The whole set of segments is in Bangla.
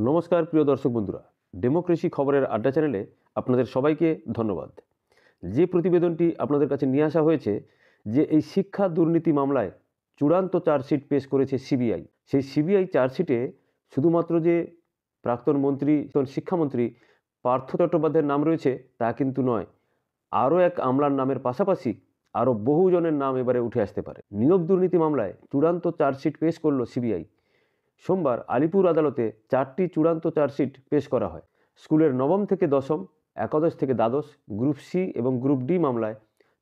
নমস্কার প্রিয় দর্শক বন্ধুরা, ডেমোক্রেসি খবরের আড্ডা চ্যানেলে আপনাদের সবাইকে ধন্যবাদ। যে প্রতিবেদনটি আপনাদের কাছে নিয়ে আসা হয়েছে যে এই শিক্ষা দুর্নীতি মামলায় চূড়ান্ত চার্জশিট পেশ করেছে সিবিআই, সেই সিবিআই চার্জশিটে শুধুমাত্র যে প্রাক্তন মন্ত্রী শিক্ষামন্ত্রী পার্থ চট্টোপাধ্যায়ের নাম রয়েছে তা কিন্তু নয়, আরও এক আমলার নামের পাশাপাশি আরও বহুজনের নাম এবারে উঠে আসতে পারে। নিয়োগ দুর্নীতি মামলায় চূড়ান্ত চার্জশিট পেশ করল সিবিআই। সোমবার আলিপুর আদালতে 4টি চূড়ান্ত চার্জশিট পেশ করা হয়। স্কুলের নবম থেকে দশম, একাদশ থেকে দ্বাদশ, গ্রুপ সি এবং গ্রুপ ডি মামলায়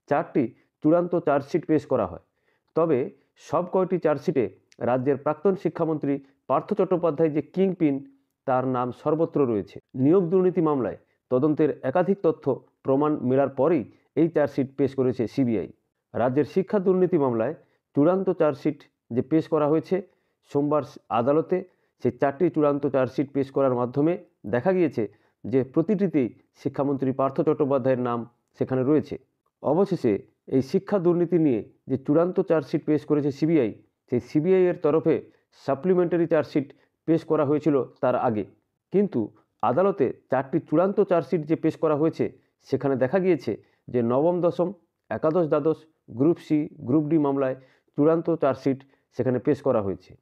4টি চূড়ান্ত চার্জশিট পেশ করা হয়। তবে সব কয়টি চার্জশিটে রাজ্যের প্রাক্তন শিক্ষামন্ত্রী পার্থ চট্টোপাধ্যায় যে কিংপিন তার নাম সর্বত্র রয়েছে। নিয়োগ দুর্নীতি মামলায় তদন্তের একাধিক তথ্য প্রমাণ মেলার পরেই এই চার্জশিট পেশ করেছে সিবিআই। রাজ্যের শিক্ষা দুর্নীতি মামলায় চূড়ান্ত চার্জশিট যে পেশ করা হয়েছে সোমবার আদালতে, সেই 4টি চূড়ান্ত চার্জশিট পেশ করার মাধ্যমে দেখা গিয়েছে যে প্রতিটিতেই শিক্ষামন্ত্রী পার্থ চট্টোপাধ্যায়ের নাম সেখানে রয়েছে। অবশেষে এই শিক্ষা দুর্নীতি নিয়ে যে চূড়ান্ত চার্জশিট পেশ করেছে সিবিআই, সেই সিবিআইয়ের তরফে সাপ্লিমেন্টারি চার্জশিট পেশ করা হয়েছিল তার আগে, কিন্তু আদালতে 4টি চূড়ান্ত চার্জশিট যে পেশ করা হয়েছে সেখানে দেখা গিয়েছে যে নবম দশম, একাদশ দ্বাদশ, গ্রুপ সি, গ্রুপ ডি মামলায় চূড়ান্ত চার্জশিট সেখানে পেশ করা হয়েছে।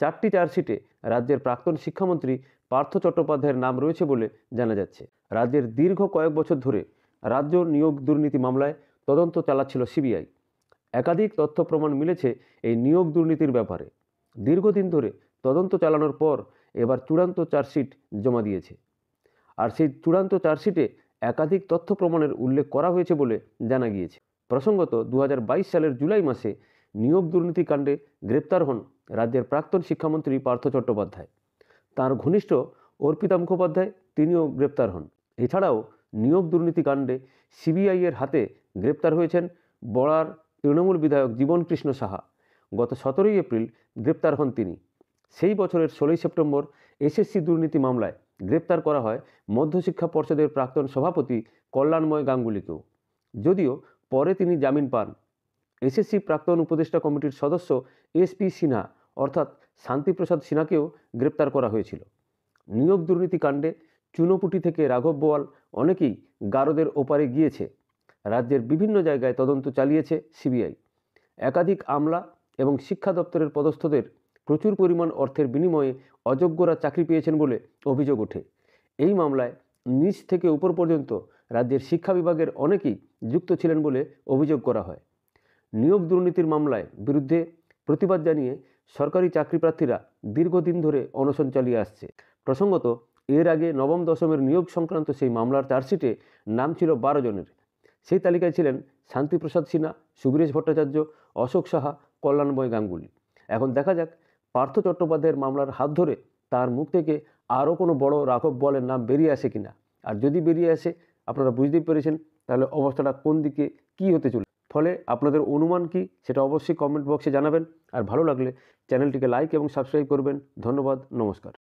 4টি চার্জশিটে রাজ্যের প্রাক্তন শিক্ষামন্ত্রী পার্থ চট্টোপাধ্যায়ের নাম রয়েছে বলে জানা যাচ্ছে। রাজ্যের দীর্ঘ কয়েক বছর ধরে রাজ্য নিয়োগ দুর্নীতি মামলায় তদন্ত চালাচ্ছিল সিবিআই। একাধিক তথ্য প্রমাণ মিলেছে এই নিয়োগ দুর্নীতির ব্যাপারে। দীর্ঘদিন ধরে তদন্ত চালানোর পর এবার চূড়ান্ত চার্জশিট জমা দিয়েছে। আর সেই চূড়ান্ত চার্জশিটে একাধিক তথ্য প্রমাণের উল্লেখ করা হয়েছে বলে জানা গিয়েছে। প্রসঙ্গত 2022 সালের জুলাই মাসে নিয়োগ দুর্নীতি কাণ্ডে গ্রেপ্তার হন রাজ্যের প্রাক্তন শিক্ষামন্ত্রী পার্থ চট্টোপাধ্যায়। তাঁর ঘনিষ্ঠ অর্পিতা মুখোপাধ্যায় তিনিও গ্রেপ্তার হন। এছাড়াও নিয়োগ দুর্নীতি কাণ্ডে সিবিআইয়ের হাতে গ্রেপ্তার হয়েছেন বড়ার তৃণমূল বিধায়ক জীবন কৃষ্ণ সাহা। গত 17ই এপ্রিল গ্রেপ্তার হন তিনি। সেই বছরের 16ই সেপ্টেম্বর এসএসসি দুর্নীতি মামলায় গ্রেপ্তার করা হয় মধ্যশিক্ষা পর্ষদের প্রাক্তন সভাপতি কল্যাণময় গাঙ্গুলিকেও, যদিও পরে তিনি জামিন পান। এসএসসি প্রাক্তন উপদেষ্টা কমিটির সদস্য এসপি সিনহা অর্থাৎ শান্তিপ্রসাদ সিনহাকেও গ্রেপ্তার করা হয়েছিল। নিয়োগ দুর্নীতি কাণ্ডে চুনোপুটি থেকে রাঘব বোয়াল অনেকেই গারদের ওপারে গিয়েছে। রাজ্যের বিভিন্ন জায়গায় তদন্ত চালিয়েছে সিবিআই। একাধিক আমলা এবং শিক্ষা দপ্তরের পদস্থদের প্রচুর পরিমাণ অর্থের বিনিময়ে অযোগ্যরা চাকরি পেয়েছেন বলে অভিযোগ ওঠে। এই মামলায় নিচ থেকে উপর পর্যন্ত রাজ্যের শিক্ষা বিভাগের অনেকেই যুক্ত ছিলেন বলে অভিযোগ করা হয়। নিয়োগ দুর্নীতির মামলায় বিরুদ্ধে প্রতিবাদ জানিয়ে সরকারি চাকরি প্রার্থীরা দীর্ঘদিন ধরে অনশন চালিয়ে আসছে। প্রসঙ্গত এর আগে নবম দশমের নিয়োগ সংক্রান্ত সেই মামলার চার্জশিটে নাম ছিল 12 জনের। সেই তালিকায় ছিলেন শান্তিপ্রসাদ সিনহা, সুবীরেশ ভট্টাচার্য, অশোক সাহা, কল্যাণময় গাঙ্গুলি। এখন দেখা যাক পার্থ চট্টোপাধ্যায়ের মামলার হাত ধরে তার মুখ থেকে আরও কোনো বড় রাঘব বোয়ালের নাম বেরিয়ে আসে কিনা। আর যদি বেরিয়ে আসে আপনারা বুঝতেই পেরেছেন তাহলে অবস্থাটা কোন দিকে কী হতে চলে। ফলে আপনাদের অনুমান কি সেটা অবশ্যই কমেন্ট বক্সে জানাবেন। আর ভালো লাগলে চ্যানেলটিকে লাইক এবং সাবস্ক্রাইব করবেন। ধন্যবাদ, নমস্কার।